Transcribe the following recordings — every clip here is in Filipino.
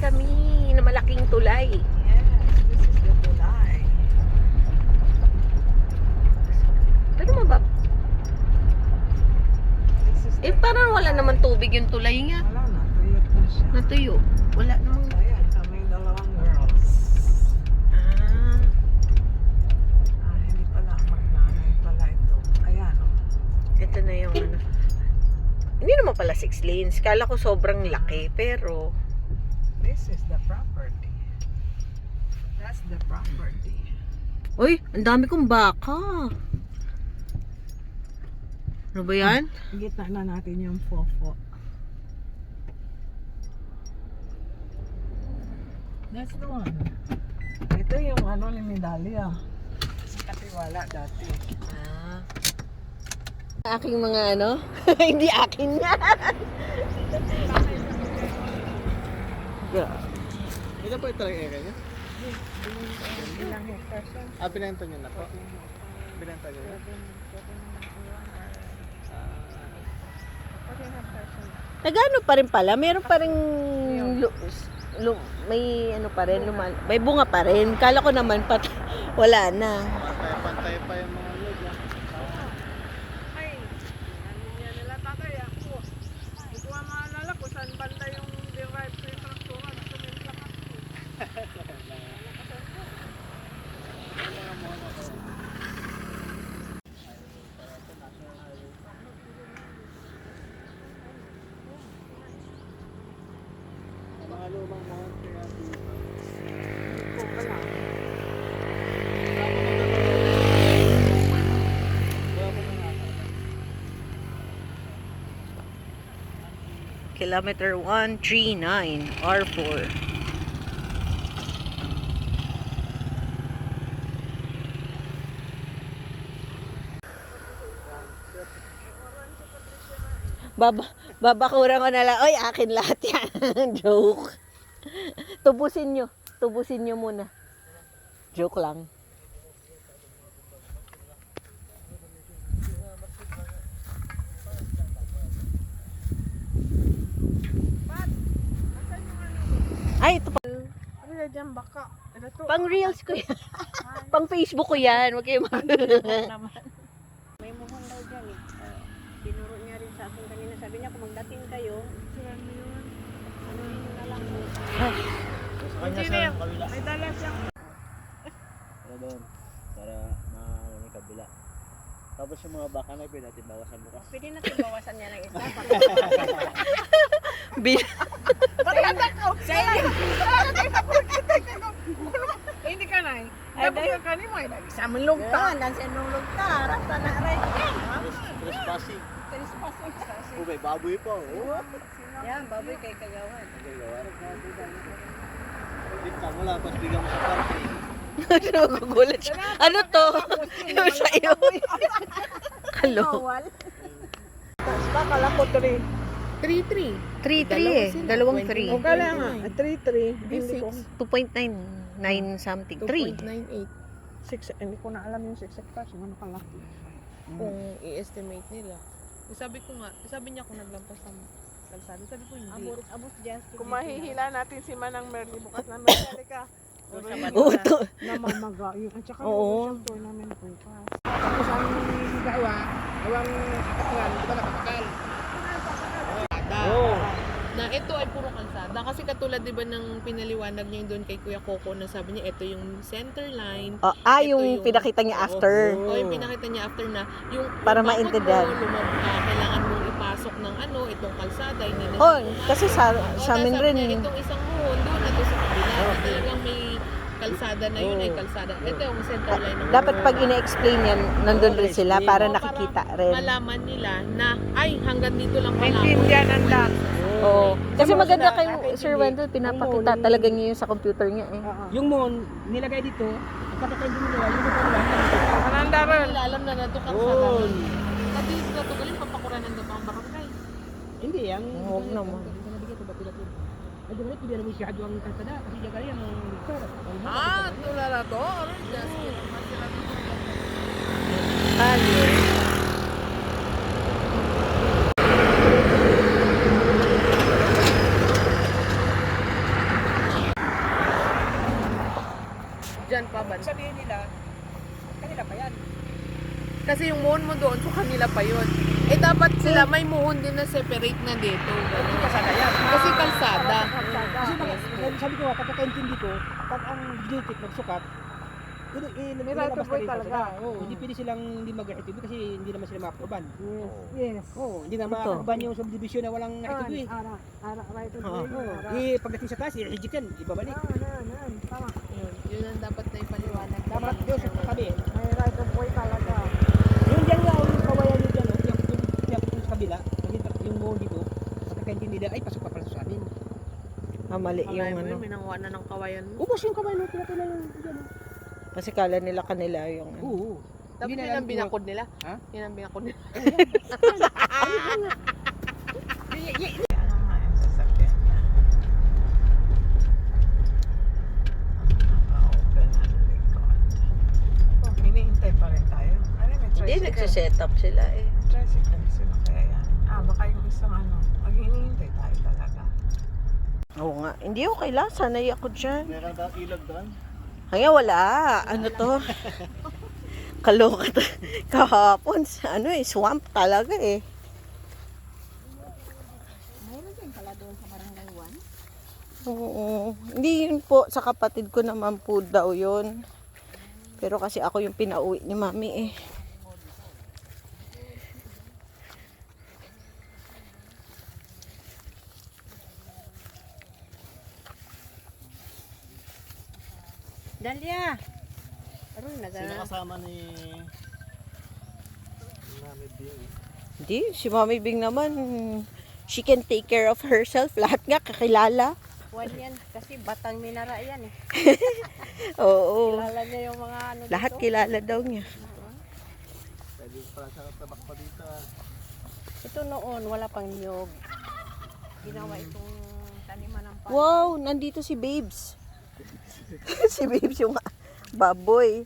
kami na malaking tulay. Yes, this is the tulay. Pero mabab. This is the Parang wala tulay. naman tubig yung tulay nga. Wala na, tuyot na siya. Natuyo. Wala namang... Ayan, kaming dalawang girls. Ah, Hindi pala, magnanay pala ito. Ayan, oh. ito na yung ano. Hindi naman pala 6 lanes. Kala ko sobrang laki. Pero... This is the property. That's the property. Uy, ang dami kong baka. Ano ba yan? Gitna na natin yung fofo. That's the one. Ito yung ano ni Medalya. Katiwala dati. Ah. Aking mga ano? Hindi akin nga. Ito po ito lang area niya? Ilang hectares yan? Pinenta niyo na po? Pinenta niyo na? Nagano pa rin pala. Meron pa rin may ano pa rin. May bunga pa rin. Kala ko naman wala na. Pantay-pantay pa yung mga log. Ay, ano niya nila tatay ako. Hindi ko maalala kung saan banda yung derived sa traktura na tumimpla ka. Mga lumang mga kaya dito. Ito pala. Kilometer 139 R4. Babakuran ko na lang. Oy, akin lahat yan. Joke. Tubusin nyo. Tubusin nyo muna. Joke lang. Ay, ito pa. Ano na dyan baka? Ano to? Pang reels ko yan. Pang Facebook ko yan. Huwag kayo May muhon daw dyan eh. Tinuro niya rin sa akin kanina. Sabi niya kung magdating kayo, Saan mo yun? ano yun na lang po. Engineer, may dala siyang Para doon. Para maano yung kabila. Tapos yung mga baka na pwede natin bawasan bukas. Pwede natin bawasan niya ng isa. hindi ka na eh. Dapat ka kanin mo eh. Isa man lugta. Yan, dansin nung lugta. Rata na rin. Trespassing. May baboy pa. Oh. Yan, baboy kay kagawan. Dito mo lang. Tapos bigyan mo sa parking. Nagugulat siya. Ano to? Ano sa iyo? Kalo. Bawal. Bakala ko 3. 3-3. 3-3 eh. Dalawang 3. O kala nga, 3-3. Hindi ko. 2.99 something. 3. 6, hindi ko na alam yung 6 hectares. Ano kalaki? Kung i-estimate nila. Sabi ko nga, sabi niya kung naglampas ng kalsada, sabi ko hindi. Abot dyan. Kung mahihila natin si Manang Merly, bukas na Merly ka. Oo, to. Namamaga yun. At saka Oo. yung tournament bukas. Tapos ang gawa, awang katlan, di ba nakakakal? Oo. Na ito ay puro kalsada. Kasi katulad 'di ba ng pinaliwanag niya yung doon kay Kuya Coco na sabi niya ito yung center line. Yung pinakita niya after. O yung pinakita niya after na yung Para bakod maintindihan. mo, kailangan mong ipasok ng itong kalsada, hindi na. Oh, kasi sa amin sabi rin. niya, itong isang muhon doon na to sa kabila. Talagang may kalsada na yun ay kalsada. Ito yung center line ng Dapat pag ina-explain yan, nandun rin sila para Oo, nakikita rin. malaman nila na ay hanggang dito lang pala. Maintindihan ang lahat. Oo. Kasi Tapos maganda na, kay nakikita Sir Wendell, pinapakita talaga niya yung sa computer niya eh. Yung mon, nilagay dito, pagkakay din nila, yung ito lang. Ananda rin. Nila alam na nato kalsada. Kasi na to galing papakuranan na ba ang barangay. Hindi, ang... Huwag naman. Ay, di ba, hindi na masyado ang kalsada, kasi diya kaya ang... Tulala to. Kalye. lumaban. Sabihin nila, kanila pa yan. Kasi yung muhon mo doon, so kanila pa yun. Eh dapat sila may muhon din na separate na dito. Hindi kasada yan. Kasi kalsada. Kasi sabi ko, pagkakaintindi ko, pag ang guilty nagsukat, May right of way talaga. Oo, hindi pwede silang hindi mag-RTB kasi hindi naman sila ma-aproban. Yes. Oo, hindi na Ito. ma-aproban yung subdivision na walang RTB. Right of Oo. way. Eh, pagdating sa taas, i-reject yan, ibabalik. Tama. Yun ang dapat na ipaliwanag. Dapat doon sa katabi. May right of way talaga. Yung dyan nga, yung kawayan nyo dyan, yung sa kabila, yung mo dito, pagkakaintindi nila, ay pasok pa pala sa amin. Mali Yung yung ano. minanguha na ng kawayan mo. Ubos yung kawayan mo, pinatay na yung dyan. Kasi kala nila kanila yung ano. Oo. Tapos Hindi yun na ang lang binakod nila. Ha? Yun ang binakod nila. Hinihintay pa rin tayo. Ano, may Hindi, tricycle. nagsiset up sila eh. Tricycle sila kaya yan. Baka yung isang ano, pag hinihintay tayo talaga. Oo nga. Hindi okay lang. Sanay ako dyan. Meron daw ilog doon. Kaya wala. Ano to? Kaloka to. Kahapon. Ano eh. Swamp talaga eh. Mayroon din pala doon sa Barangay 1. Oo. Hindi yun po. Sa kapatid ko naman po daw yun. Pero kasi ako yung pinauwi ni mami eh. Dalia! Aroy, Sino kasama ni Mami Bing? Hindi. Si Mami Bing naman, she can take care of herself. Lahat nga kakilala. Juan yan. Kasi Batang Minara yan eh. Oo. Kilala niya yung mga ano Lahat dito. kilala daw niya. Pwede pala siya tabak pa dito. Ito noon, wala pang niyog. Ginawa itong taniman ng palay. Wow, nandito si Babes. Si Babes yung baboy.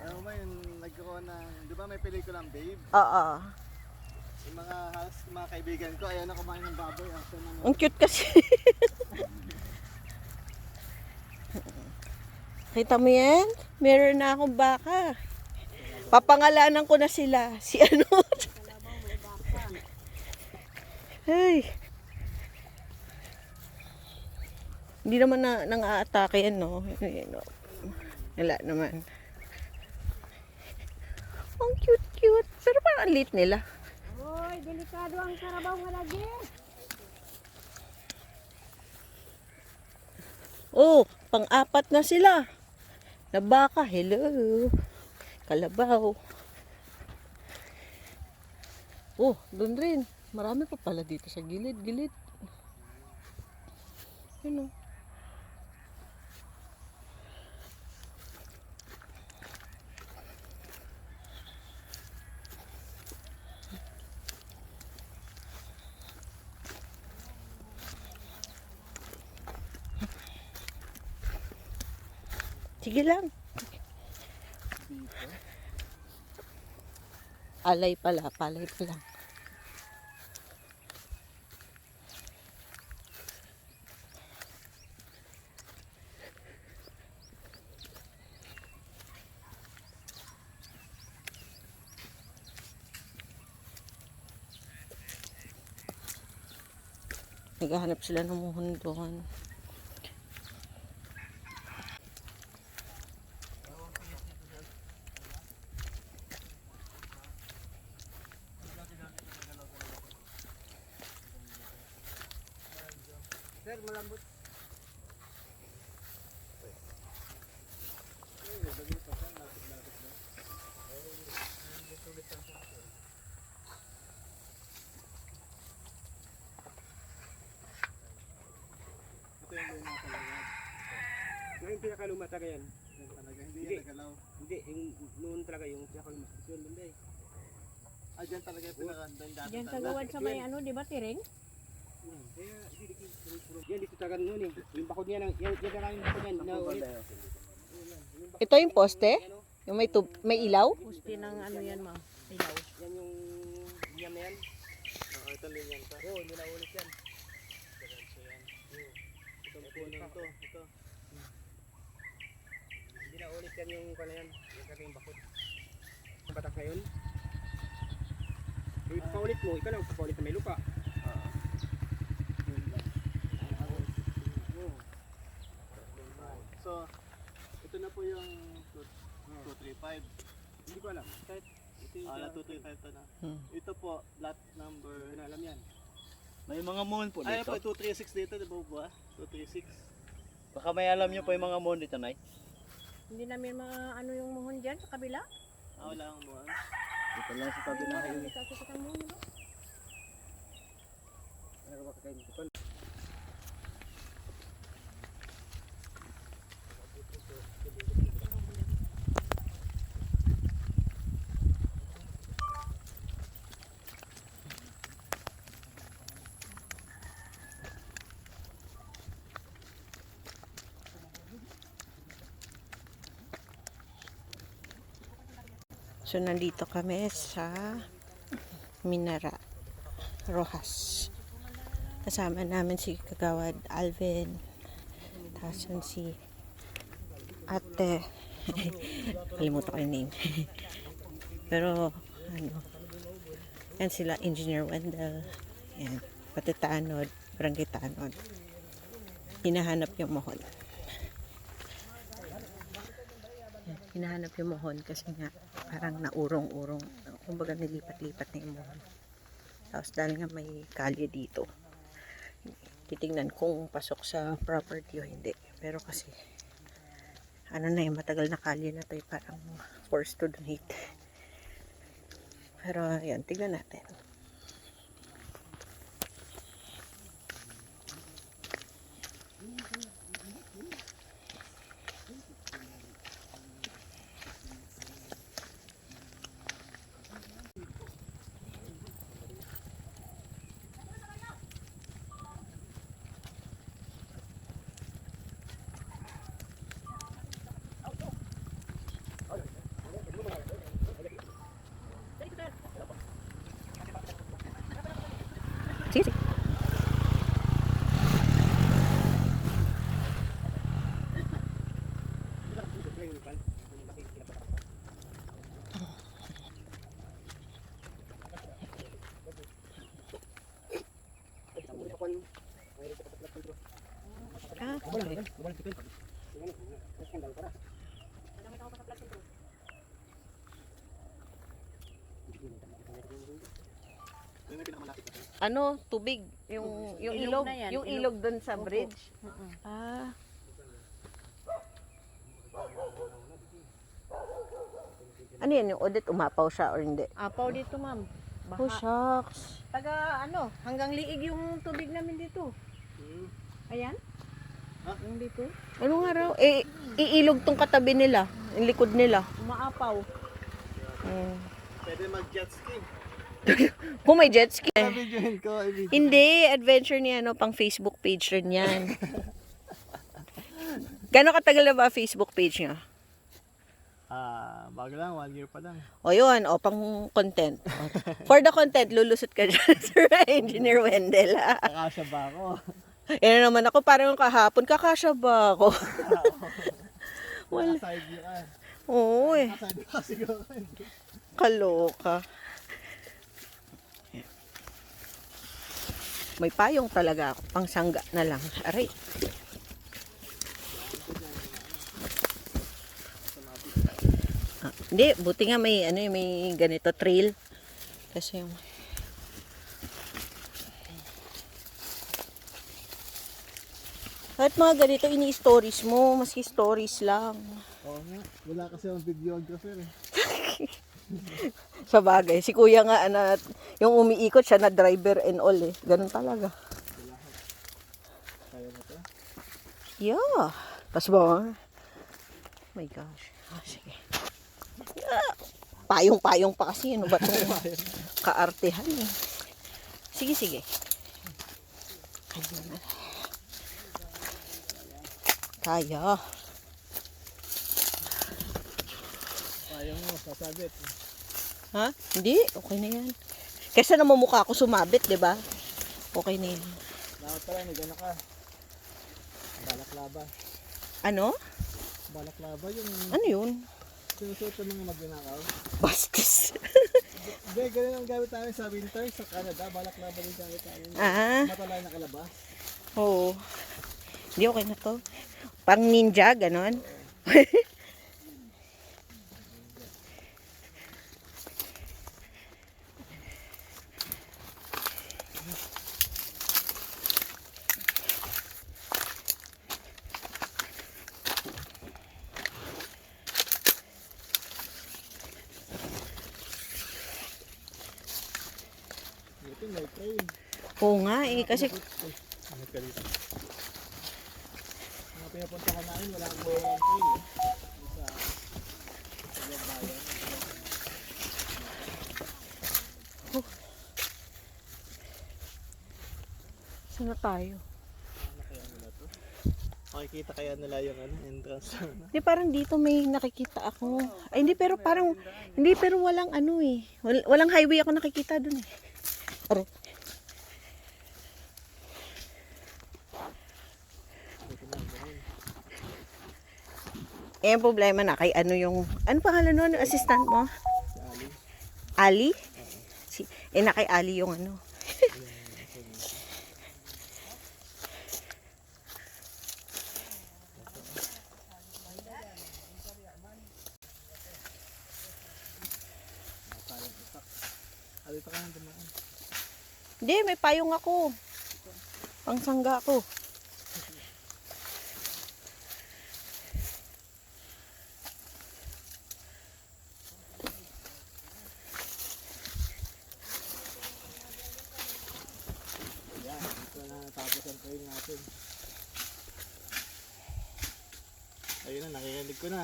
Ano ba yung nagkaroon ng, di ba may pelikulang Babe? Oo. Yung mga kaibigan ko, ayaw na kumain ng baboy. After na Ang cute kasi. Kita mo yan? Meron na akong baka. Papangalanan ko na sila. Si ano? Ay. Hindi naman nang aatake yan, no? Wala naman. Ang cute-cute. Pero parang ang liit nila. Hoy, delikado ang karabaw nga lagi. Oh, pang-apat na sila. Na baka, hello. Kalabaw. Oh, doon rin. Marami pa pala dito sa gilid-gilid. Yun oh. Sige lang. Palay pala pa lang. Naghahanap sila ng muhon doon. Sir, malambot. Ngayon pinakaluma talaga yan. talaga, hindi Hindi. yan nagalaw. Hindi, yung noon talaga yung pinakaluma. Yun, banda eh. Ah, dyan talaga yung pinakandang dati. Diyan sa gawad sa may ano, di ba, Tiring? Kaya, yan dito talaga noon eh. Yung bakod niya, yan na lang yung bakod niyan. Na ulit. Ito yung poste? Yung may ilaw? Pusti ng ano yan, ma. Ilaw. Yan yung yam na yan. Oo, ito linyan to. Oo, hindi na ulit yan. Itong puno to. Ito. na ulit yan yung kung ano yan, yung kaming bakod. Ang batak na yun. Yung ipapaulit mo, ikaw lang papaulit na may lupa. So, ito na po yung 235. Hindi ko alam. Kahit ito yung 235 to na. Hmm. Ito po, lot number. hindi na alam yan. May mga moon po dito. Ay, po, 236 dito, di ba po? 236. Baka may alam nyo po yung mga moon dito, Nay. Hindi namin ano yung muhon dyan sa kabila. Wala akong moon. Dito lang sa tabi na kayo. Hindi kasi kita muhon, diba? Ano ka ba kakain dito? So, nandito kami sa Minara Rojas. Kasama namin si Kagawad Alvin. Tapos yun si Ate. Kalimutan ko yung name. Pero, ano, yan sila, Engineer Wendell. Yan, pati Tanod, Barangay Tanod. Hinahanap yung mohon. Hinahanap yung mohon kasi nga parang naurong-urong, kumbaga nilipat-lipat na yung mohon. Tapos dahil nga may kalye dito, titingnan kung pasok sa property o hindi. Pero kasi ano na yung matagal na kalye na to, parang forced to donate. Pero yan, tignan natin. Sige, sige. Ah, boleh. Ano, tubig, yung ilog, na yan, yung ilog doon sa bridge. Ah. Ano yan, yung audit, umapaw siya or hindi? Apaw dito, ma'am. Oh, shucks. Taga hanggang liig yung tubig namin dito. Ayan. Yung dito. Ano nga raw? Eh, iilog tong katabi nila, yung likod nila. Umaapaw. Pwede mag-jet ski. Kung may jet ski. Videoin ko. Hindi, adventure niya, no, pang Facebook page rin yan. Gano'ng katagal na ba Facebook page niya? Bago lang, 1 year pa lang. O yun, o pang content. O, for the content, lulusot ka dyan, Sir Engineer Wendell. Kakasya ba ako? Yan naman ako, parang kahapon, kakasya ba ako? Wala. Side view ka. Oo eh, Side view ka siguro. kaloka. May payong talaga ako, pang sangga na lang. Aray. Hindi, buti nga may ano may ganito trail. Kasi yung kahit mga ganito ini-stories mo, maski stories lang. Oo nga. Wala kasi ang videographer eh. Sa bagay, si kuya nga yung umiikot siya na driver and all eh. Ganun talaga. Kaya mo to? Yeah. Tas ba? My gosh. Ah, sige. Yeah. Payong-payong pa kasi. Ano ba itong kaartehan eh. Sige, sige. Kaya. Payong mo, sasabit. Ha? Hindi. Okay na yan. Kesa namumukha ako sumabit, di ba? Okay na yan. Dapat pala, may gano'n ka. Balaklava. Ano? Balaklava yung Ano yun? sinusuot ng mga magnanakaw. Bastos. Hindi, ganun ang gamit namin sa winter sa Canada. Balaklava din gamit namin. Ah, Matalay na kalabas. oo. Hindi okay na to. Pang ninja, ganon. Ito may train. Oo nga eh, kasi Ano ka dito? Mga pinapuntahan namin, wala akong mga train eh. Sa ibang bayan. saan na tayo? Ano kaya nila to? Makikita kaya nila yung entrance. Hindi, parang dito may nakikita ako. Ay, hindi, pero parang, hindi, pero walang ano eh. Walang highway ako nakikita dun eh. Are. Eh, ang problema na kay ano yung, ano pangalan nun, assistant mo? Ali? Na kay Ali yung ano. Dito ka nang dumaan. Hindi, may payong ako. Pangsangga ako. Yan, dito na tapos ang train natin. Ayun na, nakikinig ko na.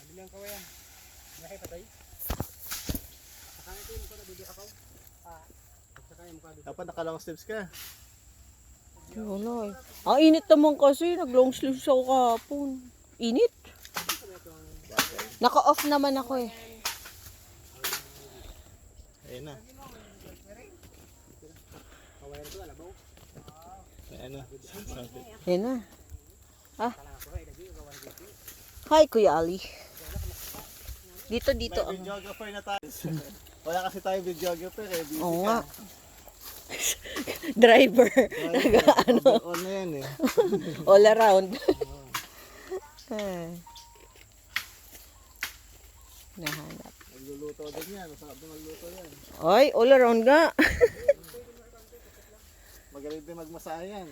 Ano lang ko yan? Nakay patay? Akala ko yung ko nabili ako. Saka yung mukha dito. Dapat naka-long sleeves ka. Wala eh. Ang init naman kasi, nag-long sleeves ako kahapon. Init. Naka-off naman ako eh. Ayun na. Kawayan ko, alabaw. Ayun na. Yan na. Ah. Hi, Kuya Ali. Dito. May videographer na tayo. Wala kasi tayo videographer eh. Busy Oo ka. nga. Driver. Ano? On na yan eh. All around. Nahanap. Nagluluto din yan. Masarap din magluto yan. Ay, all around nga. Magaling din magmasaya yan.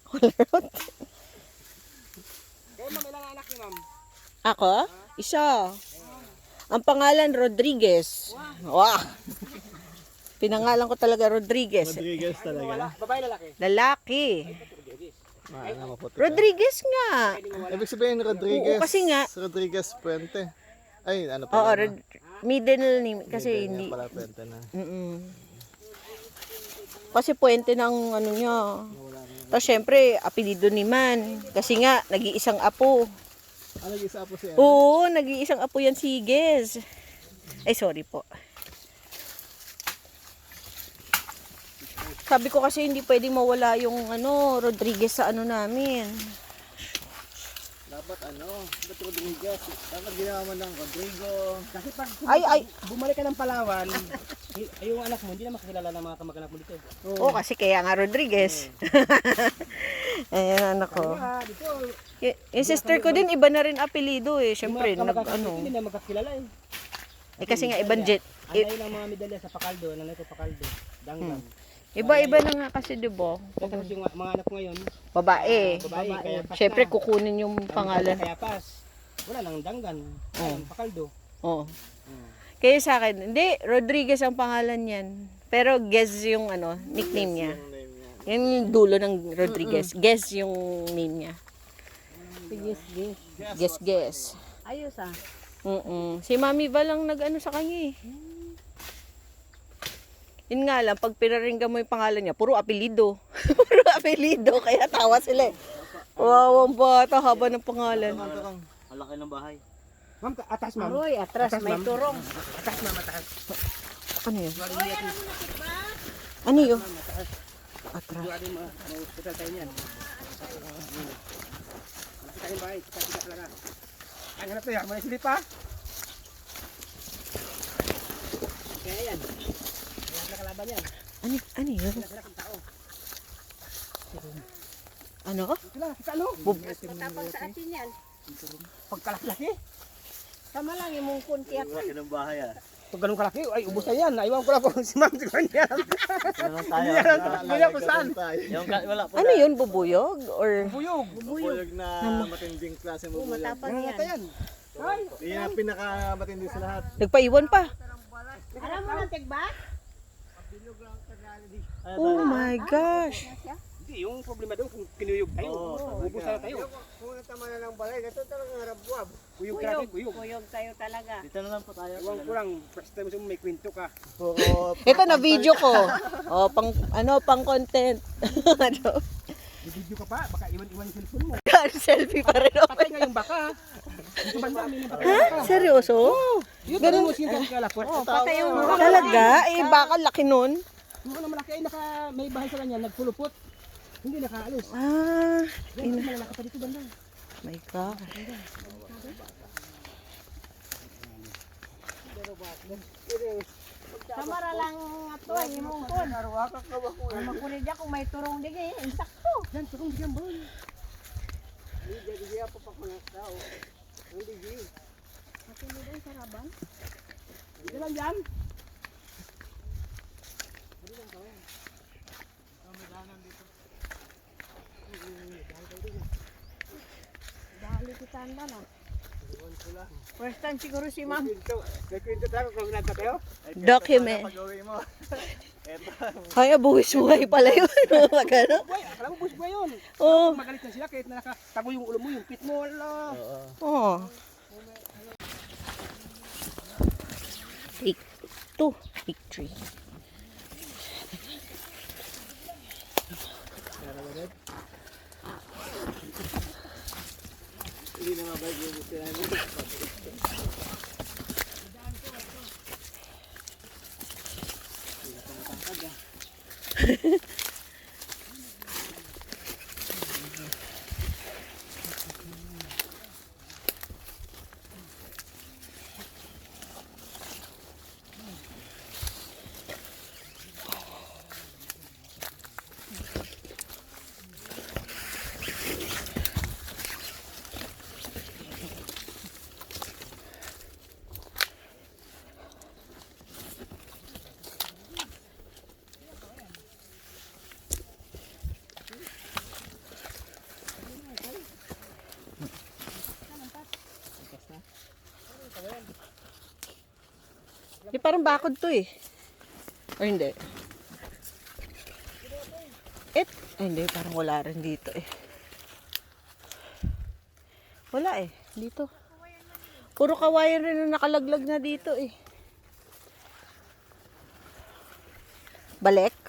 All around. Kaya ma'am, ilang anak niyo ma'am? Ako? Isa. Ang pangalan Rodriguez. Wow. Pinangalan ko talaga Rodriguez. Rodriguez talaga. Babae lalaki? Lalaki. Ano, maputi ka. Rodriguez nga. Ibig sabihin Rodriguez. Oo, kasi nga. Rodriguez Puente. Ay, ano Oo, pala? middle name. Kasi Hindi hindi. pala Puente na. Kasi puwente ng ano niya. Tapos syempre, apelido ni Man. Kasi nga, nag-iisang apo. Ano nag-isa po siya? Oo, nag-iisang apo yan si Gez. Ay, sorry po. Sabi ko kasi hindi pwedeng mawala yung ano, Rodriguez sa ano namin. Dapat ano? Dapat Rodriguez. Dapat ginawa mo ng Rodrigo. Kasi pag Ay. bumalik ka ng Palawan, yung anak mo, hindi na makakilala ng mga kamag-anak mo dito. Oo, kasi kaya nga Rodriguez. Ayan, anak ko. Dito, Yung sister ko din, iba na rin apelido eh. Siyempre, yung mga kamag-anak ano. mo, hindi na magkakilala eh. Eh, kasi nga ibang jet. Ang layo ng mga medalya sa Pacaldo, nanay ko Pacaldo, Dangdang. Iba-iba na nga kasi, di ba? Tapos yung mga anak ko ngayon, Babae. babae, kaya pas Siyempre, na. kukunin yung pangalan. Kaya pas. Wala nang Danggan. Pacaldo. Oo. Kaya sa akin, hindi, Rodriguez ang pangalan niyan. Pero Gez yung ano, nickname niya. Yung name niya. Yan yung dulo ng Rodriguez. Gez yung name niya. Gez. Ayos ah. Si Mami Val lang nag-ano sa kanya eh. Yun nga lang, pag pinaringgan mo yung pangalan niya, puro apelido. Puro apelido, kaya tawa sila eh. Wow, ang bata, haba ng pangalan. Ang laki ng bahay. Ma'am, atas ma'am. Aroy, atras, may ma'am. turong. Atas ma'am, atas. Ano yun? Ano yun? Atras. Sigurado mo, hospital tayo niyan. sa akin bahay. Kita talaga. Ang hanap to yan. May silip pa. Kaya yan. Kaya nakalaban yan. Ano yun? Sila kang tao. Ano? Ito lang, kita ano? Matapang sa atin yan. Pagkalaki. Sama lang yung mungkon tiyak. Laki ng bahay ah. Pag ganun kalaki, ay ubos na yan. Naiwan ko lang kung si Ma'am si Kanya. Ano tayo? Hindi yan kung saan. Wala po Ano yun? Bubuyog? Or Buyog. Bubuyog na matinding klase mo. Matapang yan. Nangatay yan. Ay, Yan ang pinakamatindi sa lahat. nagpaiwan pa? Alam mo ng tigba? Oh my gosh! hindi, yung problema doon kung kinuyog tayo. Oo, Ubus na tayo. Kung natama na ng balay, ito talagang harabwab. Kuyog ka natin, kuyog. Kuyog tayo talaga. Dito na lang po tayo. Iwan ko lang, first time mo may kwento ka. Oo. Ito na video ko. Oh, pang content. Ano? Video ka pa, baka iwan-iwan yung cellphone mo. Selfie pa rin ako. Patay nga yung baka. Dito ba namin yung baka? Ha? Seryoso? Yun, ganun mo siya sa kalapot. Patay yung baka. Talaga? Eh, baka laki nun. Yung ano malaki ay may bahay sa kanya, nagpulupot. Hindi nakaalis. Ah, Yan, malalaki pa dito banda. my God. Samara lang ato ay mungkon. Ang makulit niya kung may turong dige, insakto. Yan, turong bigyan ba? Makulit ang saraban. Hindi lang yan. Dahil kita anda na. First time siguro si ma'am. May kwento tayo kung nagka tayo. Document. Pag-uwi mo. Eto. Kaya buwis-buhay pala yun. Magano? Boy, akala mo bus ba yun? Oh. Magalit na sila kahit nakatago yung ulo mo, yung pit mo. Ala. Oo. Oh. Take 2. Take 3. Hindi na mabalik yung gusto namin. Di parang bakod to eh. O hindi? Ay, hindi. Parang wala rin dito eh. Wala eh. Dito. Puro kawayan rin na nakalaglag na dito eh. Balik?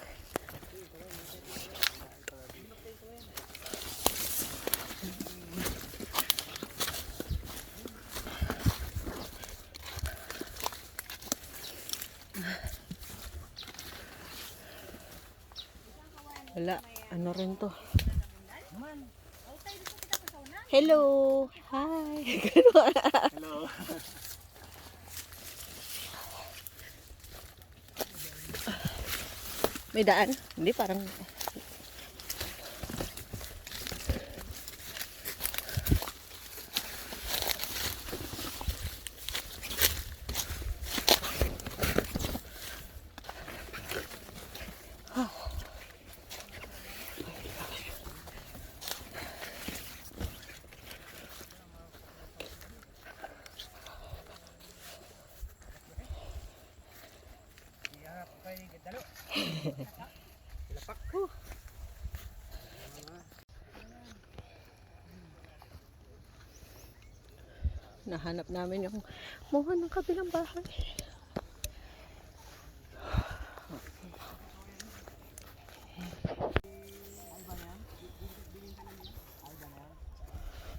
Wala. Ano rin to? Hello! Hi! Ganun. Hello. May daan? Hindi, parang... Nahanap namin yung muha ng kabilang bahay.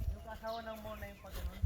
Yung kasawa ng muna yung pag-uwi.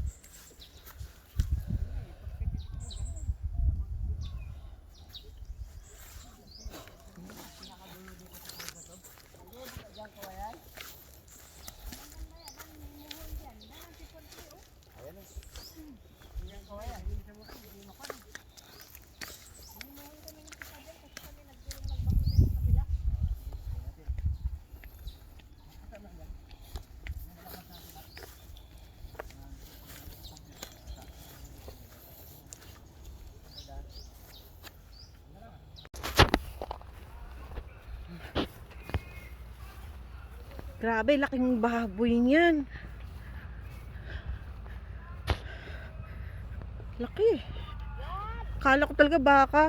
Grabe, laking baboy niyan. Laki. Kala ko talaga baka.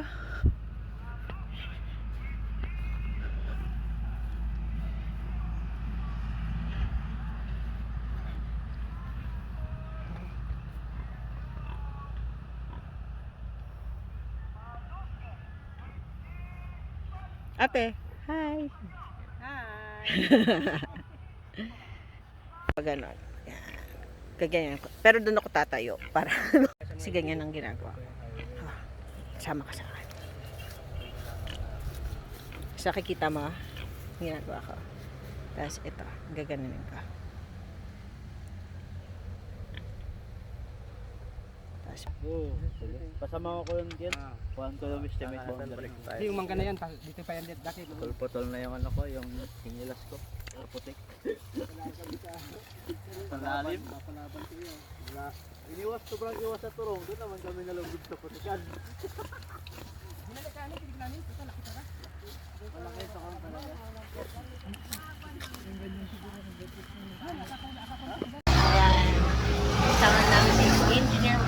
Ate, hi. Hi. Pag ganon. Yan. Kaganyan ko. Pero doon ako tatayo. Para kasi ganyan ang ginagawa. Ah, sama ka sa akin. Sa kikita mo, ginagawa ko. Tapos ito, gaganin ka. Tapos, Pasama ko yung diyan. Kuhan ko yung estimate boundary. Hindi, yung mangga na yan. Dito pa yan dati. Putol-putol na yung ano ko, yung hinilas ko. Putik. Sa lalim. Wala. Sobrang iwas sa turong. Doon naman kami nalugod sa putikan. Malaki sa kong talaga. ayan. Kasama namin si engineer.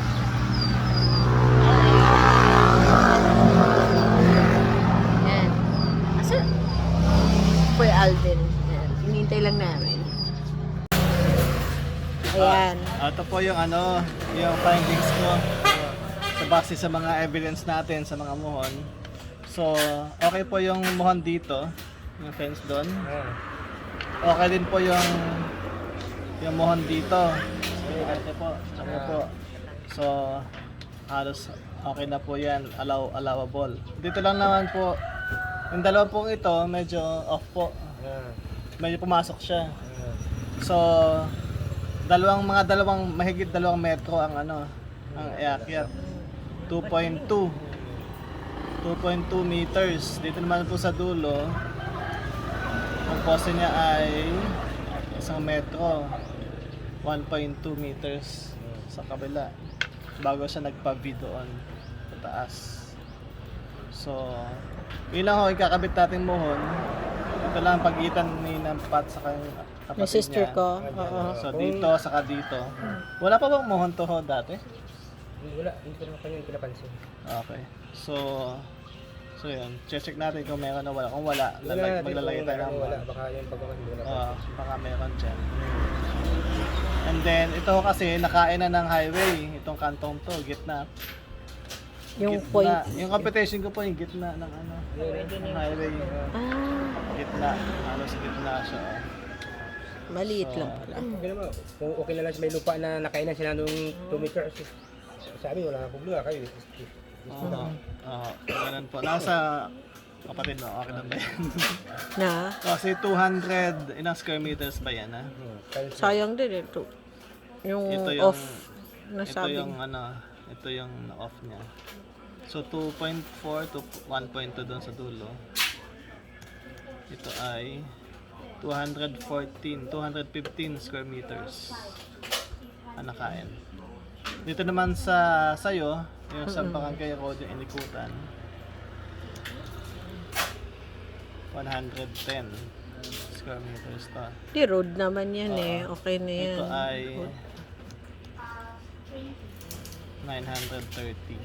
Ayan. Asa? Kuya Alvin. Ayan. Hinihintay lang namin. Ayan. Ito po yung ano, yung findings ko. Sa base sa mga evidence natin sa mga muhon. So, okay po yung muhon dito, yung fence doon. Okay din po yung muhon dito. Ito po, ito po. So, halos okay na po yan, allowable. Dito lang naman po, yung dalawa pong ito, medyo off po. Medyo pumasok siya. So, mahigit 2 metro ang ano, ang iakyat. 2.2 meters. Dito naman po sa dulo, ang pose niya ay 1 metro, 1.2 meters sa kabila bago siya nagpa-V doon sa taas. So, yun lang ho, ikakabit natin muhon. Ito lang ang pagitan ni ng Pat sa kanyang kapatid Yung sister niya. ko. Oo. So, dito, saka dito. Wala pa bang muhon to ho dati? Wala, hindi ko naman kanya pinapansin. Okay. So yun, check natin kung meron o wala. Kung wala, maglalagay tayo ng Wala, baka yung pagkakas mo na. baka meron dyan. And then, ito kasi nakain na ng highway. Itong kantong to, gitna. Yung Gitna. point. Yung competition ko po yung gitna ng ano, ng highway. Ah, Gitna. Halos gitna siya. maliit So, lang pala. Okay naman, kung okay na lang may lupa na nakainan sila nung 2 meters. Sabi, wala na problema kayo. Ganun po. Nasa kapatid mo, okay lang ba yan? Na, Kasi 200 ilang square meters ba yan, ha? sayang din ito. Yung Ito yung- off na Ito sabi. yung ano, ito yung off niya. So 2.4 to 1.2 doon sa dulo. Ito ay 215 square meters ang nakain. Dito naman sa sayo, yung sa Barangay Road yung inikutan. 110 square meters to. Di road naman yan eh. Okay na yan. Ito ay 930.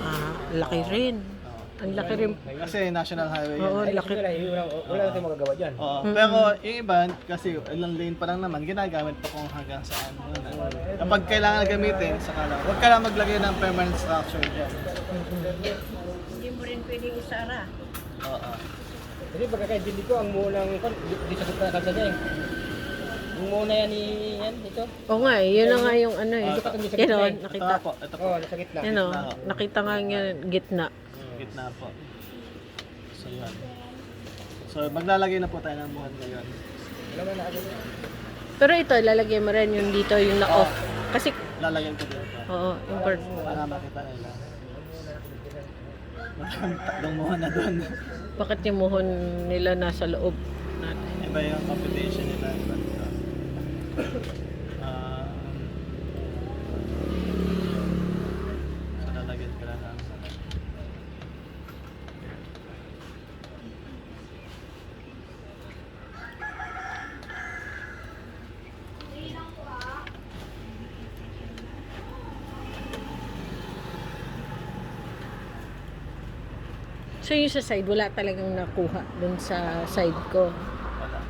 Ah, laki rin. Oo. Ang laki rin. Kasi national highway yan. Oo, eh. laki. Wala na tayong magagawa dyan. Oo. Pero yung iba, kasi ilang lane pa lang naman, ginagamit pa kung hanggang saan. Yun, kapag kailangan gamitin, saka lang. Huwag ka lang maglagay ng permanent structure dyan. Hindi mo rin pwedeng isara. Oo. Kasi pagkakaintindi ko, ang munang di sa gitna kalsa niya eh. Yung muna yan yan dito. Oo nga eh, yun na nga yung ano eh. Ah, Yan o, Ito nakita. nga po, ito po. Oo, nasa gitna. Yan o, nakita nga yung gitna. Gitna po. So yun. So maglalagay na po tayo ng buhat ngayon. Wala man na agad. Pero ito, lalagay mo rin yung dito, yung na-off. Kasi, Lalagyan ko dito. oo, yung part. Para makita nila. Tatlong muhan na doon. Bakit yung muhon nila nasa loob natin? Iba yung competition nila. Iba dito. So lalagyan ko lang ng So yung sa side, wala talagang nakuha dun sa side ko. Wala.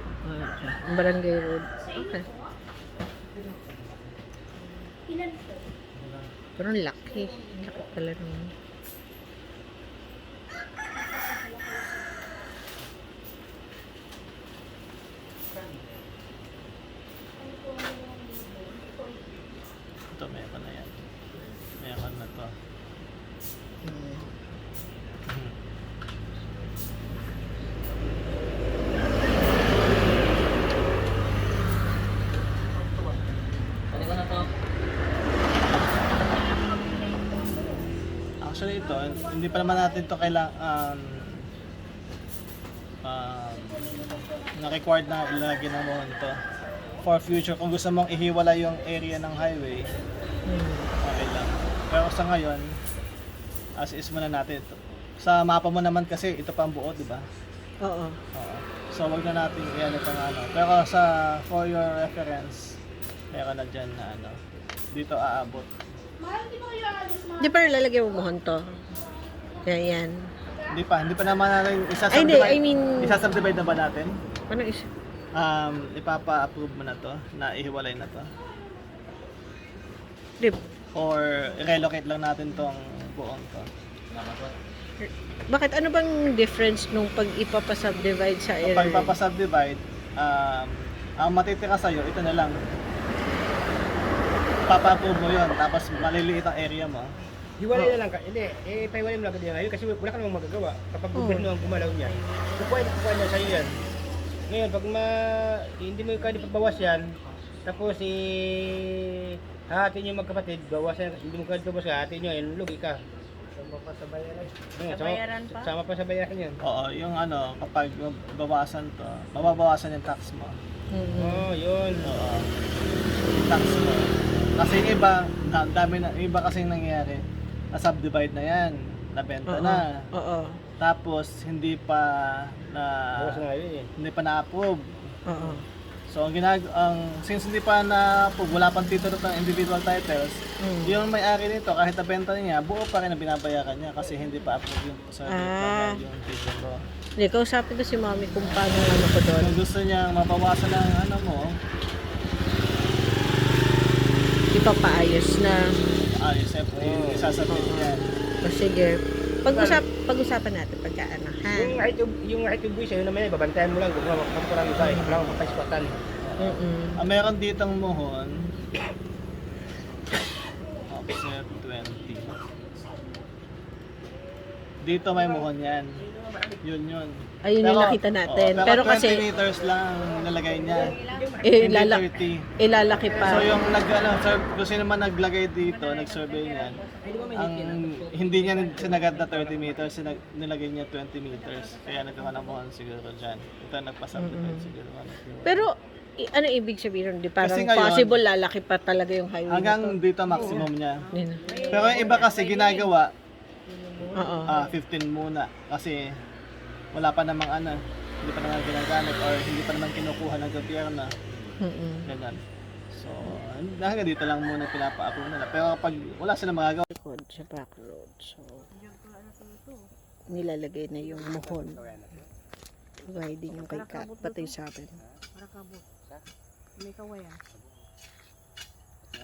Ang Barangay Road. Okay. Pero ang laki. Ang laki pala naman. Ito, meron na yan. Meron na to. Actually ito, hindi pa naman natin ito kailangan na-required na ilagay ng mohon to. For future, kung gusto mong ihiwala yung area ng highway, okay lang. Pero sa ngayon, as is muna natin ito. Sa mapa mo naman kasi, ito pa ang buo, di ba? Oo. Oo. So, wag na natin iyan ito ng ano. Pero for your reference, meron na dyan na ano, dito aabot. Di ba lalagay mo mohon to? Kaya yan. Hindi pa naman natin Ay, hindi, I mean- isasubdivide na ba natin? Ano is? Ipapa-approve mo na to, na ihiwalay na to. Di, Or relocate lang natin tong buong to. bakit ano bang difference nung pag ipapasubdivide sa area? Kapag ipapa-subdivide, ang matitira sa'yo, ito na lang. Papa-approve mo yun, tapos maliliit ang area mo. Hiwalay na lang ka. Hindi, paiwalay mo lang ka din ngayon kasi wala ka namang magagawa. Kapag gobyerno ang gumalaw niya, kukuha niya sa'yo yan. Ngayon, pag hindi mo kaya pagbawas yan, tapos hahatin yung magkapatid, bawasan, hindi mo kaya bawas, hahatin nyo, yun, lugi ka. Sama pa sa bayaran. Sama pa sa bayaran yan. Oo, yung ano, kapag mababawasan yung tax mo. Oo, yun. Oo. Yung tax mo. Kasi yung iba, iba kasi nangyayari. Na-subdivide na yan, nabenta na. Oo. Tapos hindi pa Bawas na ngayon eh. hindi pa na-approve. Oo. So since hindi pa na-approve, wala pang título ng individual titles, yung may-ari nito kahit nabenta niya, buo pa rin ang binabayaran niya kasi hindi pa approve yung yung título. Hindi, kausapin ko si mami kung paano ano ko doon. Kung gusto niya mabawasan ng ano mo, Ipapaayos na. siyempre, isasabihin yan. O sige, pag-usapan natin pagka ano, ha? Yung height of buwis, yun naman, babantayan mo lang kung makakurang iba eh. Wala kang mapaispatan. Meron ditong mohon. Offset 20. Dito may mohon yan. Yun. Ayun yung nakita natin. Pero 20 kasi, meters lang nalagay niya. eh, Hindi 30. lalaki pa. So yung kung sino man naglagay dito, nag-survey niyan, hindi niya sinagad na 30 meters, nilagay niya 20 meters. Kaya nagkaroon ng mohon siguro dyan. Ito nagpa-subdivide siguro. Pero, ano ibig sabihin? Di parang Kasi ngayon, possible lalaki pa talaga yung highway Hanggang na to. dito maximum niya. Yun. Pero yung iba kasi ginagawa, Oo. 15 muna. Kasi wala pa namang hindi pa naman ginagamit or hindi pa naman kinukuha ng gobyerno. Ganyan. So, hanggang dito lang muna pinapa-approve nila. Pero kapag wala silang magagawa, Likod sa back road. So, nilalagay na yung mohon. Providing yung kay Kat. Patay sa akin. May kawayan.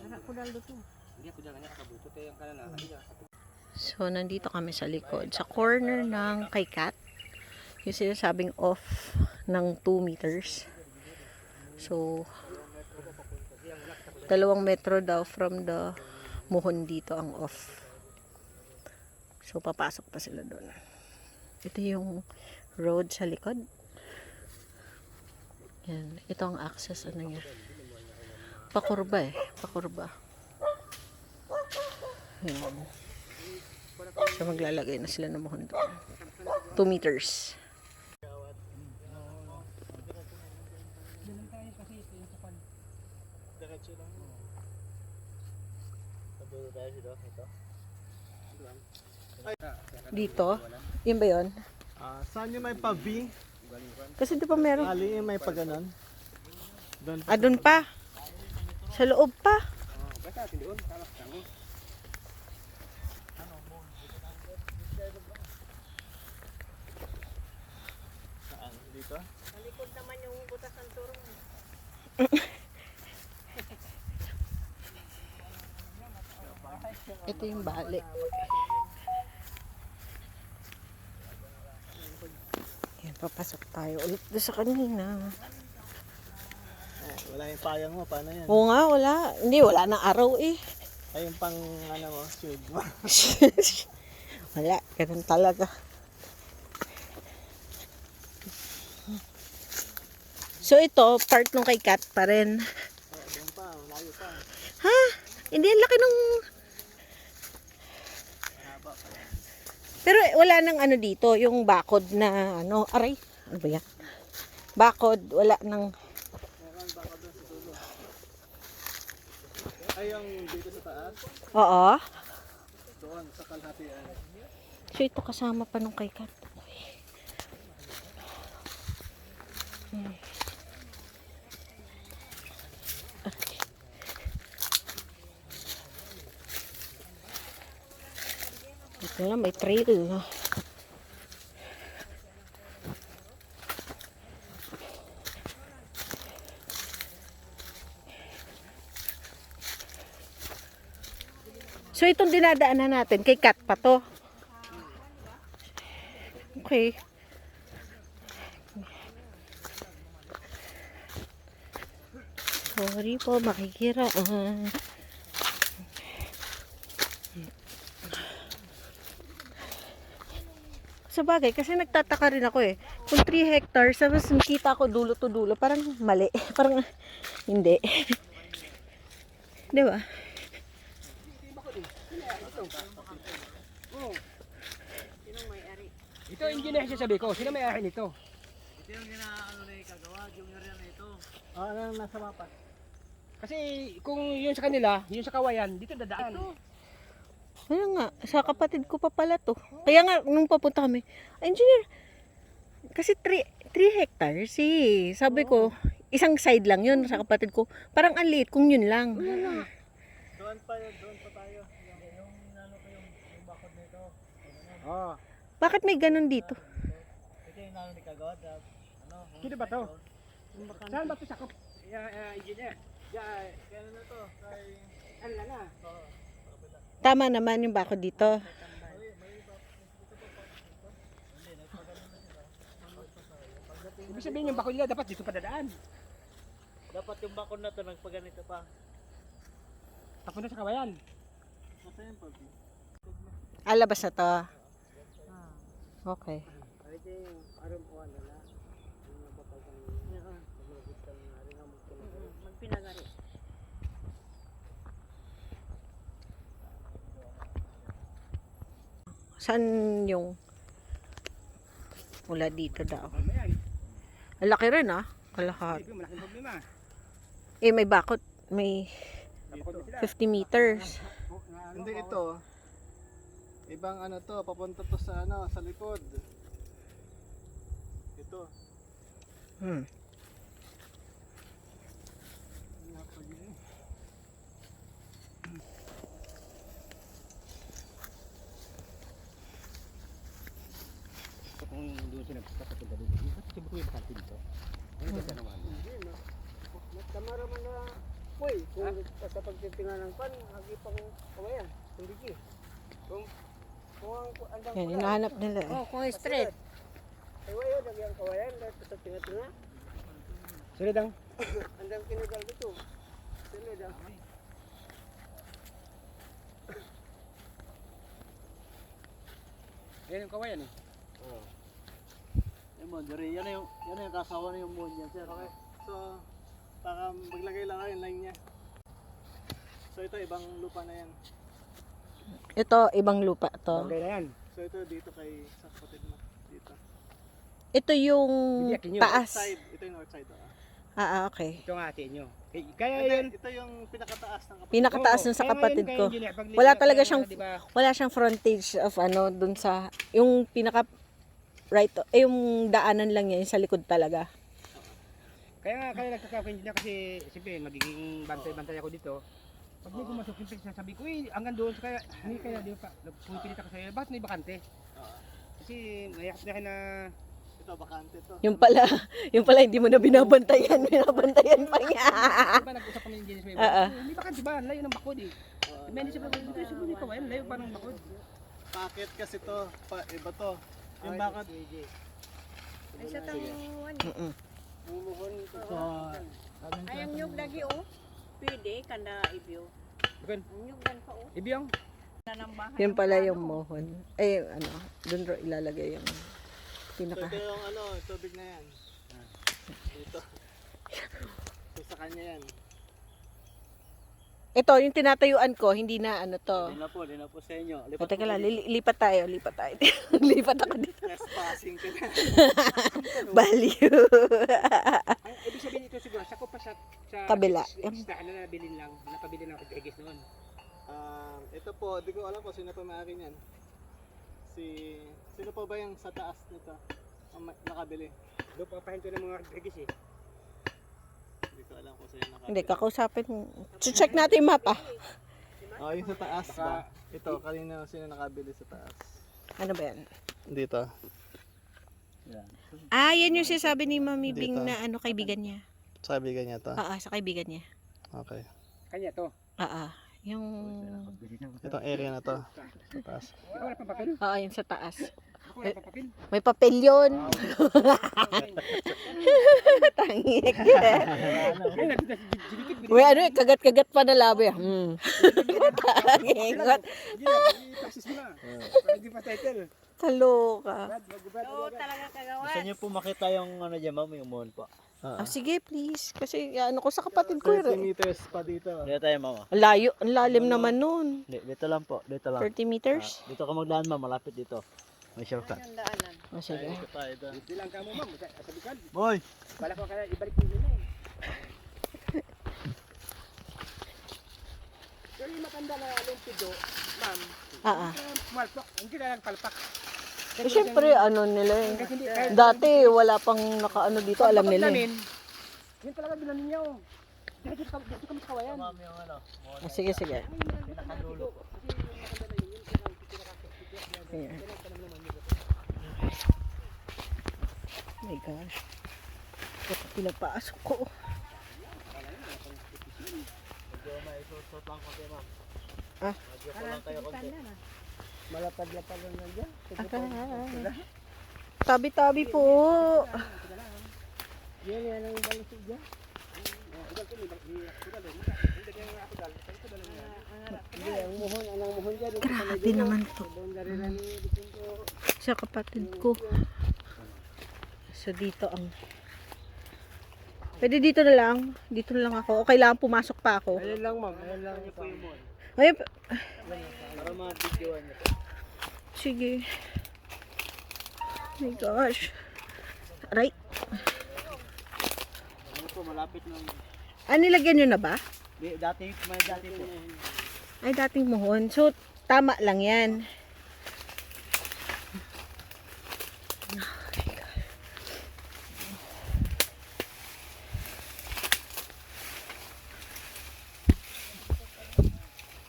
Anak ko daldo to. Hindi ako dyan, nakabuto tayo ang kanan na. So, nandito kami sa likod. Sa corner ng kay Kat. Yung sinasabing off ng 2 meters. So, 2 metro daw from the mohon dito ang off. So, papasok pa sila doon. Ito yung road sa likod. Yan. Ito ang access niya. Pakurba Pakurba. Yan. So, maglalagay na sila ng mohon doon. 2 meters. Dito? Yun ba yun? saan yung may pa-V? Kasi di ba meron? Ali yung may pa-ganon? Doon. Doon pa. Sa loob pa. Ito yung bali. Yan, papasok tayo ulit doon sa kanina. Oh, wala yung payang mo, paano yan? Oo nga, wala. Hindi, wala nang araw eh. Ay, yung pang, ano mo, swig mo. Wala, ganun talaga. So ito, part nung kay Kat pa rin. Oh, doon pa, malayo pa. Ha? Hindi, ang laki nung... Pero wala nang ano dito, yung bakod na ano, aray, ano ba yan? Bakod, wala nang... Meron baka doon sa dulo. Ay, yung dito sa taas, Oo. doon, sa kalhatian. So ito kasama pa nung kay Kat. Ito lang, may trail. So itong dinadaanan natin, kay Kat pa to. Okay. Sorry po, makikiraan. Sa bagay, kasi nagtataka rin ako eh. Kung 3 hectares, tapos nakita ko dulo to dulo, parang mali. Parang hindi. Di ba? Ito engineer siya sabi ko. Sino may-ari nito? Ah, ano yung nasa mapa? Kasi kung yun sa kanila, yun sa kawayan, dito dadaan. Ano nga, sa kapatid ko pa pala to. Kaya nga, nung papunta kami, engineer, kasi 3 hectares eh. Sabi ko, isang side lang yun sa kapatid ko. Parang ang liit kung yun lang. Doon pa tayo. Yung ano ko yung bakod nito. Oh. Bakit may ganun dito? Ito yung ano ni Kagawad. Ano? Sino ba to? Saan ba to sakop? Engineer. Kaya na to, kay... Ano na? Tama naman yung bakod dito. Ibig sabihin yung bakod nila dapat dito pa dadaan. Dapat yung bakod na to, nagpaganito pa. Papunta sa kawayan. Masa yung pag... Alabas na to. Okay. Ito yung aram ko ano na. Yung nabapag ang... Magmagutan na rin ang Magpinagari. Saan yung mula dito daw? Ano yan? Ang laki rin ah. Kalahati. Ito, malaking problema. Eh, may bakod. May Bakod sila. 50 meters. Hindi ito. Ibang ano to, papunta to sa ano, sa likod. Ito. Hmm. Kung doon sila papunta dito. Ba't si Bukoy bakante dito? Ano ba siya naman? Tamara man na, uy, kung sa pagtitingan ng pan, agi pang kawayan, hindi ki. Kung ang andang Yan, hinahanap nila eh. Oh, kung straight. ay wayo, ang kawayan, dahil sa tinga-tinga, Sino dang? andang kinigal dito. Sino daw? Yan yung kawayan eh. Yung boundary, yan na yung kasawa na yung moon yan, sir. Okay. So, baka maglagay lang kayo yung line niya. So ito, ibang lupa na yan. Ito, ibang lupa to. Okay na yan. So ito, dito kay sa kapatid mo. Dito. Ito yung Bibiyakin nyo. taas. Side, ito yung north side. Okay. Ito nga atin nyo. Kaya Ito, yun. ito yung pinakataas ng kapatid. Pinakataas Oo, nun sa kaya kapatid ngayon, ko. kaya engineer, pag Wala lipat talaga ka siyang na, diba? wala siyang frontage of ano dun sa yung pinaka right yung daanan lang niya yung sa likod talaga. Kaya nagkaka-engineer kasi siyempre magiging bantay-bantay ako dito. Pag may pumasok yung pizza, sabi ko, hanggang doon, kaya, hindi kaya, di ba, pumipilit ako sa'yo, bakit may bakante? Kasi, nayak na Ito, bakante to. Yung pala hindi mo na binabantayan pa niya. di ba, nag-usap kami yung Genesis, Oo. may bakante ba? Layo ng bakod eh. May hindi sa bakod dito, sa bunyi kawayan, layo pa ng bakod. Packet kasi to, iba to. Yung bakit, Ay sa tanguan. Mm-mm. so, Ay ang nyug lagi oh. Pwede kada ibyo. Bukan, Ang nyug dan pa oh. ibiyang. Na ng bahay. Yun pala yung mohon. Ay, ano, doon ro ilalagay yung so pinaka... ito yung tubig na yan. Dito. So sa kanya yan. Ito, yung tinatayuan ko, hindi na ano to. Di na po sa inyo. O, teka lang, lipat tayo. Lipat ako dito. Trespassing ka na. Baliw. Ang ibig sabihin ito siguro, sa pa sa Kabila. Isda na nabilin lang, napabili lang ako sa Egis noon. Ito po, di ko alam kung sino pa may-ari niyan. Sino po ba yung sa taas nito? Ang nakabili? Doon papahinto ng mga Egis eh. Hindi ko alam kung sino nakabili. Hindi, kakausapin. Check natin yung mapa. Oh, yung sa taas ba? Ito, kanina sino nakabili sa taas? Ano ba yan? Dito. Ah, yan yung sinasabi ni Mami Bing Dito. na ano, kaibigan niya. Sabi ganyan to. Sa kaibigan niya. Okay. Kanya to. Yung... Itong area na to. Sa taas. Ikaw wala pang papel? yung sa taas. Ako wala pang papel. May papel yun. Tangik. Ay, nakita si Jibitik. Uy, ano kagat-kagat pa na labi. Tangik. I-practice mo na. Para hindi pa title. Kaloka. Oo talaga kagawa. Gusto niyo po makita yung ano dyan, ma'am, yung mohon po. Sige, please. Kasi ano ko sa kapatid ko. 30 meters pa dito. Dito tayo, ma'am. Ang layo, ang lalim naman nun. Dito lang po, dito lang. 30 meters. Dito ka magdaan, ma'am, malapit dito. May shortcut. Yung daanan. Sige. Ito tayo doon. Hindi lang ka mo ma'am, sa bikal. Boy! Bala ko kaya ibalik mo yun eh. Pero yung matanda na lumpido, ma'am, malpak, hindi na nagpalpak. Siyempre, ano nila eh. Kasi hindi, kahit Dati, wala pang nakaano dito, alam nila eh. yun talaga binamin niya oh. Dito kami sa kawayan. Ma'am, yung ano, Sige. nakadulo po. Here. Oh my gosh. Ito pinapasok ko. Medyo may susot lang konti, ma'am. Ah? Medyo po lang kayo konti. Malapad-lapad lang na dyan. Tabi-tabi po. Yan ang balusig dyan. Hindi, ang muhon dyan. Grabe naman to. Sa kapatid ko. So dito ang... Pwede dito na lang. Dito na lang ako. O kailangan pumasok pa ako. Ayun lang ma'am, ayun lang po yung muhon. Ay, Para ma-videoan niyo. sige. Oh my gosh. Aray. Ano po, malapit ng... Nilagyan nyo na ba? Dati po. Ay, dating mohon. So, tama lang yan.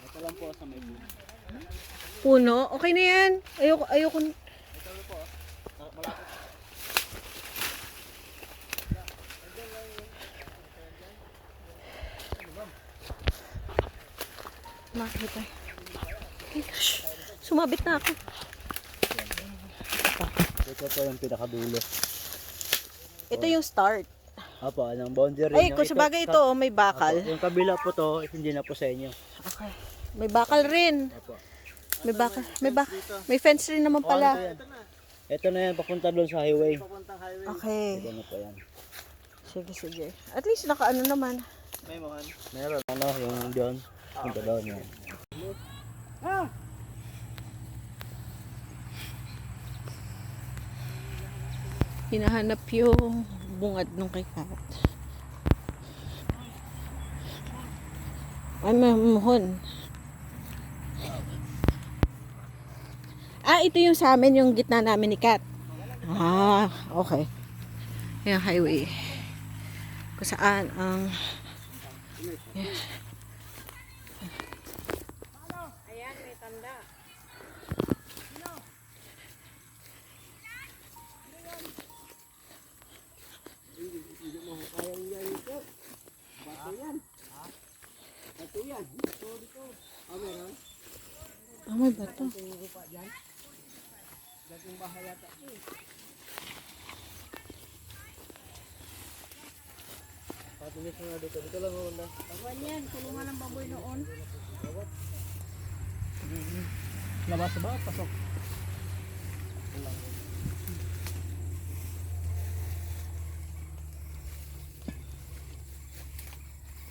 Ito lang po sa may puno. Puno? Okay na yan. Ayoko. Makita. Ay, gosh. Sumabit na ako. Ito po yung pinakadulo. Ito yung start. Apo, anong boundary Ay, nyo. kung sabagay ito, may bakal. Apo, yung kabila po to, hindi na po sa inyo. Okay. May bakal rin. Apo. May fence rin naman pala. Ito na yan, papunta doon sa highway. Papuntang highway. Okay. Ito na po yan. Sige. At least nakaano naman. May mohon. Meron, ano, yung doon. Punta doon yan. Hinahanap yung bungad nung kay Kat. Ay, may mohon. Ito yung sa amin, yung gitna namin ni Kat. Okay. Yung highway. Kung saan ang... Ayan, may tanda. to. Awan yan, kulungan ng baboy noon. Labas ba? Pasok.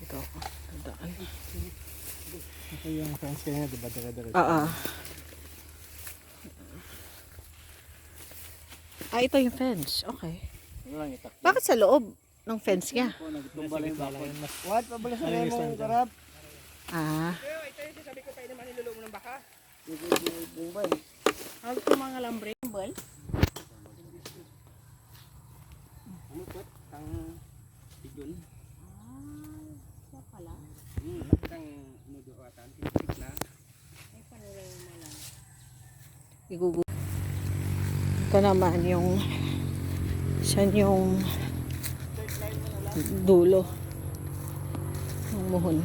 Dito ako. Dadaan. Ito yung fence kanya, diba? Dire-dire. Ito yung fence. Okay. Ano lang itak. Bakit sa loob ng fence niya? Nagtumba lang yung bakay. What? Pabala sa Ano yung remo, stand dyan? karap. Ah. Pero ito yung sabi ko tayo naman niluluto mo ng baka. Hawag ko mga lambre. Bal? Ano po? Tang bidyon. Siya pala. Tang nuduatan. Tinik na. Ay, panulay mo lang. Igugu. Ito naman yung saan yung dulo ng muhon.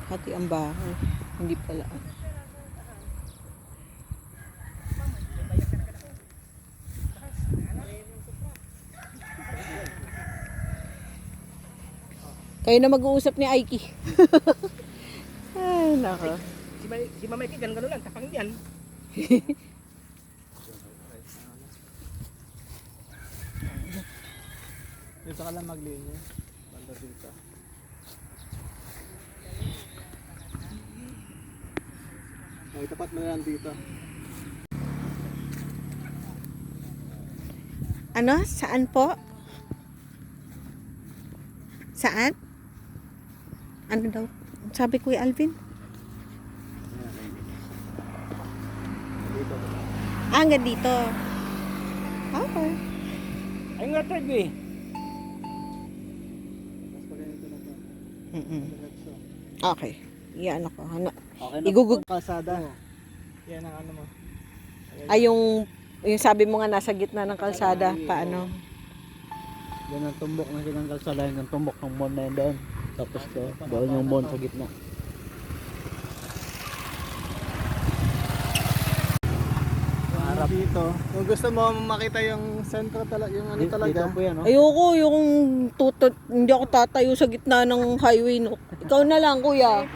Hati ang bahay. Hindi pala. Kayo na mag-uusap ni Aiki. Ay, nako. Si Mamay Kigan, gano'n lang. Tapang yan. Dito ka lang maglinya. Banda dito. Oh, itapat mo na lang dito. Ano? Saan po? Saan? Ano daw? Sabi Kuya Alvin? Ah, hanggang dito. Okay. Ay nga, Ted, eh. Mm-mm. Okay. Yan ako. Ano? Okay na. Igugug. Kalsada. Yan ang ano mo. Ay, yung sabi mo nga nasa gitna ng kalsada. Paano? Yan ang tumbok ng sinang kalsada. Yan ang tumbok ng mon na yun doon. Tapos doon yung mon sa gitna. Harap dito. Kung gusto mo makita yung sentro talaga, yung ano talaga. Dito po yan, no? Ayoko, yung tutot, hindi ako tatayo sa gitna ng highway, no? Ikaw na lang, kuya.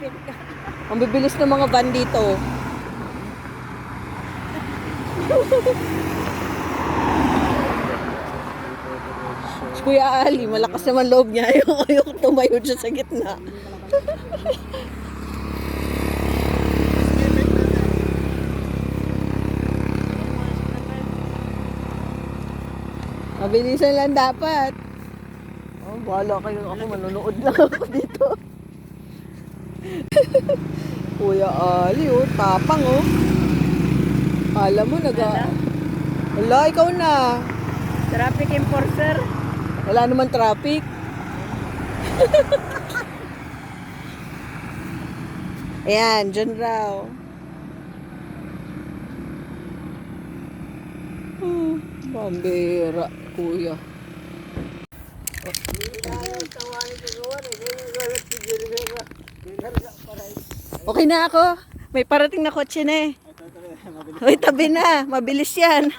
Ang bibilis ng mga van dito. Si Kuya Ali, malakas naman loob niya. Ayoko tumayo dyan sa gitna. Mabilisan lang dapat. Oh, bahala kayo. Ako manonood lang ako dito. Kuya Ali, oh, tapang, oh. Alam mo, Wala, ikaw na. Traffic enforcer. Wala naman traffic. Ayan, dyan raw. Pambira, kuya. Okay na ako. May parating na kotse na eh. Uy, tabi na. Mabilis yan.